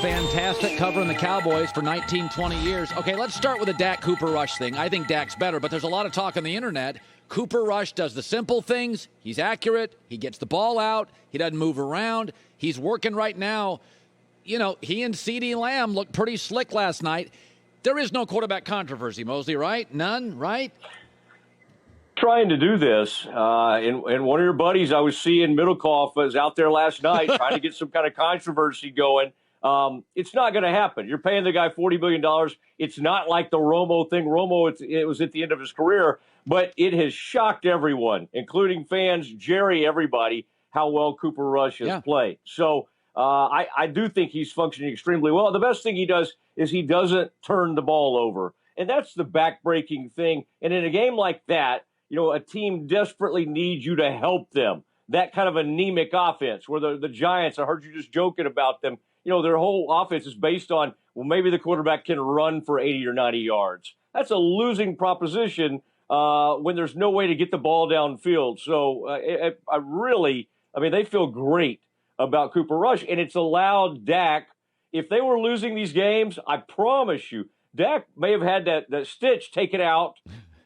fantastic covering the Cowboys for 19, 20 years. Okay, let's start with the Dak Cooper Rush thing. I think Dak's better, but there's a lot of talk on the internet. Cooper Rush does the simple things. He's accurate. He gets the ball out. He doesn't move around. He's working right now. You know, he and CeeDee Lamb looked pretty slick last night. There is no quarterback controversy, Mosley, right? None, right? Trying to do this, and one of your buddies I was seeing, Middlecoff, was out there last night trying to get some kind of controversy going. It's not going to happen. You're paying the guy $40 million. It's not like the Romo thing. Romo, it was at the end of his career, but it has shocked everyone, including fans, Jerry, everybody, how well Cooper Rush has played. So I do think he's functioning extremely well. The best thing he does is he doesn't turn the ball over, and that's the back-breaking thing. And in a game like that, you know, a team desperately needs you to help them. That kind of anemic offense where the Giants, I heard you just joking about them, you know, their whole offense is based on, well, maybe the quarterback can run for 80 or 90 yards. That's a losing proposition when there's no way to get the ball downfield. So I mean, they feel great about Cooper Rush, and it's allowed Dak, if they were losing these games, I promise you, Dak may have had that stitch taken out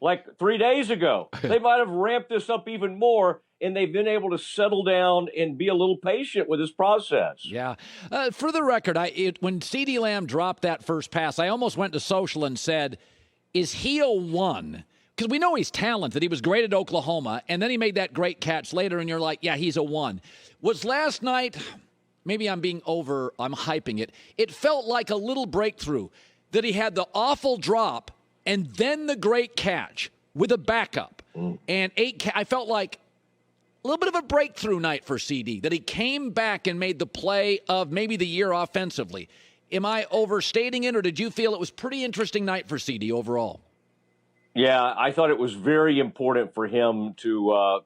like 3 days ago. They might have ramped this up even more, and they've been able to settle down and be a little patient with this process. Yeah. For the record, when CeeDee Lamb dropped that first pass, I almost went to social and said, is he a one? Because we know he's talented. He was great at Oklahoma, and then he made that great catch later, and you're like, yeah, he's a one. Was last night, maybe I'm hyping it, it felt like a little breakthrough that he had the awful drop and then the great catch with a backup. And I felt like a little bit of a breakthrough night for CeeDee, that he came back and made the play of maybe the year offensively. Am I overstating it, or did you feel it was a pretty interesting night for CeeDee overall? Yeah, I thought it was very important for him to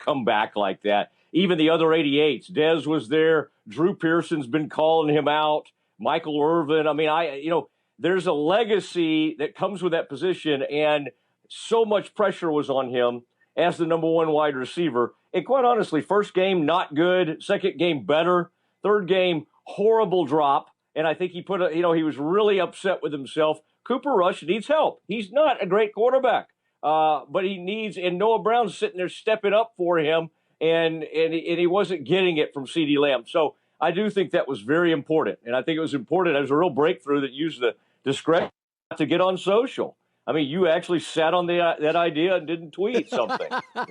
come back like that. Even the other 88s, Dez was there. Drew Pearson's been calling him out. Michael Irvin. I mean, there's a legacy that comes with that position, and so much pressure was on him as the number one wide receiver. And quite honestly, first game, not good. Second game, better. Third game, horrible drop. And I think he he was really upset with himself. Cooper Rush needs help. He's not a great quarterback, but he needs, and Noah Brown's sitting there stepping up for him, and he wasn't getting it from CeeDee Lamb. So I do think that was very important. And I think it was important. It was a real breakthrough that used the discretion to get on social. I mean, you actually sat on that idea and didn't tweet something. I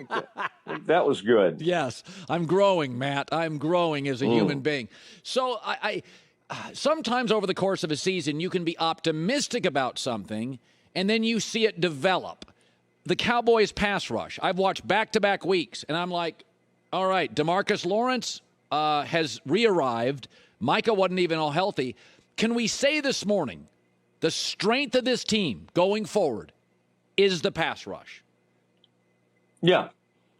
think that was good. Yes, I'm growing, Matt. I'm growing as a human being. So I sometimes over the course of a season, you can be optimistic about something, and then you see it develop. The Cowboys pass rush. I've watched back-to-back weeks, and I'm like, all right, DeMarcus Lawrence has re-arrived. Micah wasn't even all healthy. Can we say this morning the strength of this team going forward is the pass rush? Yeah.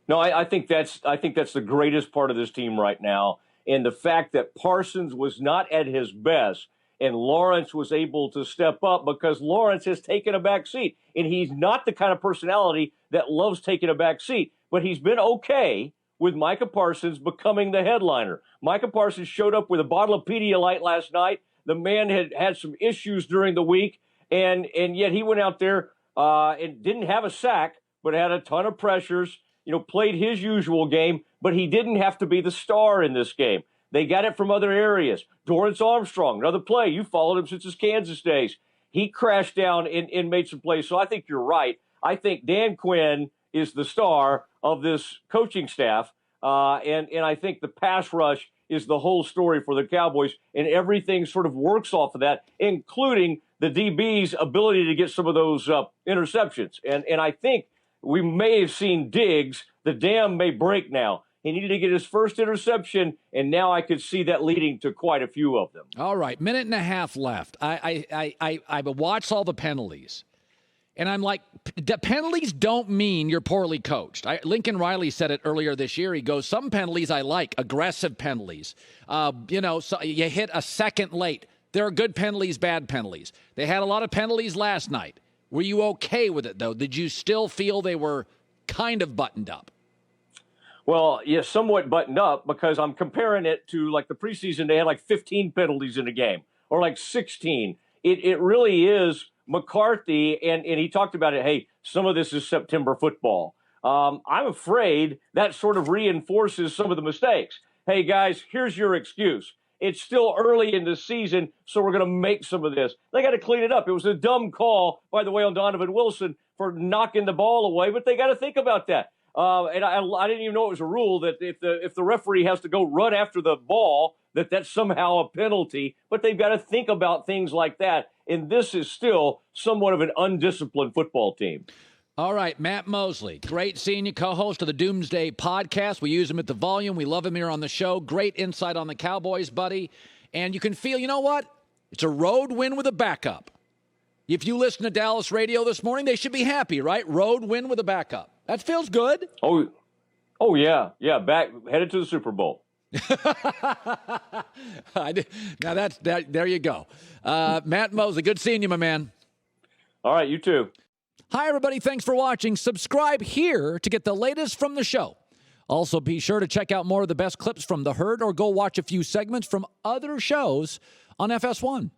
No, I think that's the greatest part of this team right now. And the fact that Parsons was not at his best and Lawrence was able to step up because Lawrence has taken a back seat. And he's not the kind of personality that loves taking a back seat. But he's been okay with Micah Parsons becoming the headliner. Micah Parsons showed up with a bottle of Pedialyte last night. The man had some issues during the week, and yet he went out there and didn't have a sack, but had a ton of pressures, played his usual game, but he didn't have to be the star in this game. They got it from other areas. Dorrance Armstrong, another play. You followed him since his Kansas days. He crashed down and made some plays. So I think you're right. I think Dan Quinn is the star of this coaching staff, and I think the pass rush is the whole story for the Cowboys, and everything sort of works off of that, including the DB's ability to get some of those interceptions. And I think we may have seen Diggs. The dam may break now. He needed to get his first interception, and now I could see that leading to quite a few of them. All right, minute and a half left. I watched all the penalties, and I'm like, the penalties don't mean you're poorly coached. Lincoln Riley said it earlier this year. He goes, some penalties I like, aggressive penalties. So you hit a second late. There are good penalties, bad penalties. They had a lot of penalties last night. Were you okay with it, though? Did you still feel they were kind of buttoned up? Well, yeah, somewhat buttoned up because I'm comparing it to like the preseason. They had like 15 penalties in a game. or like 16. It really is McCarthy, and he talked about it. Hey, some of this is September football. I'm afraid that sort of reinforces some of the mistakes. Hey, guys, here's your excuse. It's still early in the season, so we're going to make some of this. They got to clean it up. It was a dumb call, by the way, on Donovan Wilson for knocking the ball away, but they got to think about that. And I didn't even know it was a rule that if the referee has to go run after the ball, that's somehow a penalty. But they've got to think about things like that. And this is still somewhat of an undisciplined football team. All right, Matt Mosley, great seeing you, co-host of the Doomsday Podcast. We use him at the Volume. We love him here on the show. Great insight on the Cowboys, buddy. And you can feel, you know what? It's a road win with a backup. If you listen to Dallas radio this morning, they should be happy, right? Road win with a backup. That feels good. Oh yeah. Back headed to the Super Bowl. Now there you go. Matt Mosley, good seeing you, my man. All right, you too. Hi, everybody. Thanks for watching. Subscribe here to get the latest from the show. Also, be sure to check out more of the best clips from The Herd or go watch a few segments from other shows on FS1.